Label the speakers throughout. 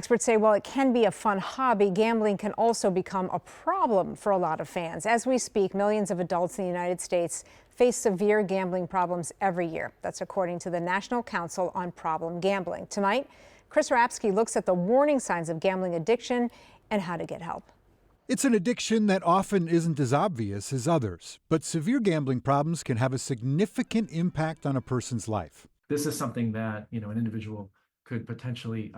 Speaker 1: Experts say while it can be a fun hobby, gambling can also become a problem for a lot of fans. As we speak, millions of adults in the United States face severe gambling problems every year. That's according to the National Council on Problem Gambling. Tonight, Chris Rapsky looks at the warning signs of gambling addiction and how to get help.
Speaker 2: It's an addiction that often isn't as obvious as others, but severe gambling problems can have a significant impact on a person's life.
Speaker 3: This is something that, an individual could potentially,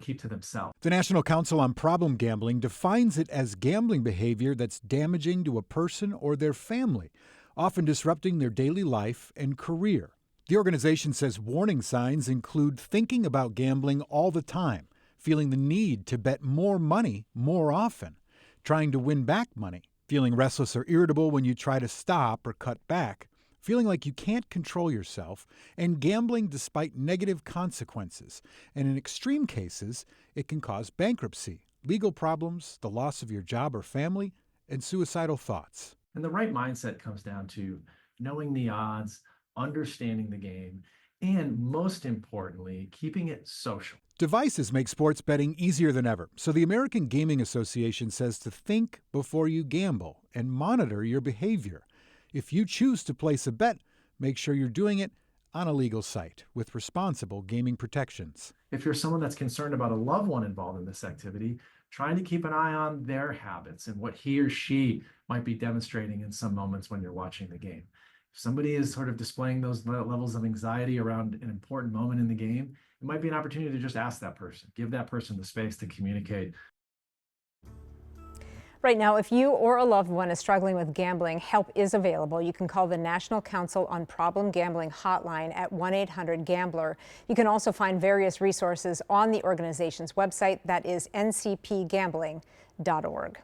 Speaker 3: keep to themselves.
Speaker 2: The National Council on Problem Gambling defines it as gambling behavior that's damaging to a person or their family, often disrupting their daily life and career. The organization says warning signs include thinking about gambling all the time, feeling the need to bet more money more often, trying to win back money, feeling restless or irritable when you try to stop or cut back, feeling like you can't control yourself, and gambling despite negative consequences. And in extreme cases, it can cause bankruptcy, legal problems, the loss of your job or family, and suicidal thoughts.
Speaker 3: And the right mindset comes down to knowing the odds, understanding the game, and most importantly, keeping it social.
Speaker 2: Devices make sports betting easier than ever, so the American Gaming Association says to think before you gamble and monitor your behavior. If you choose to place a bet, make sure you're doing it on a legal site with responsible gaming protections.
Speaker 3: If you're someone that's concerned about a loved one involved in this activity, trying to keep an eye on their habits and what he or she might be demonstrating in some moments when you're watching the game. If somebody is sort of displaying those levels of anxiety around an important moment in the game, it might be an opportunity to just ask that person, give that person the space to communicate.
Speaker 1: Right now, if you or a loved one is struggling with gambling, help is available. You can call the National Council on Problem Gambling hotline at 1-800-GAMBLER. You can also find various resources on the organization's website, that is ncpgambling.org.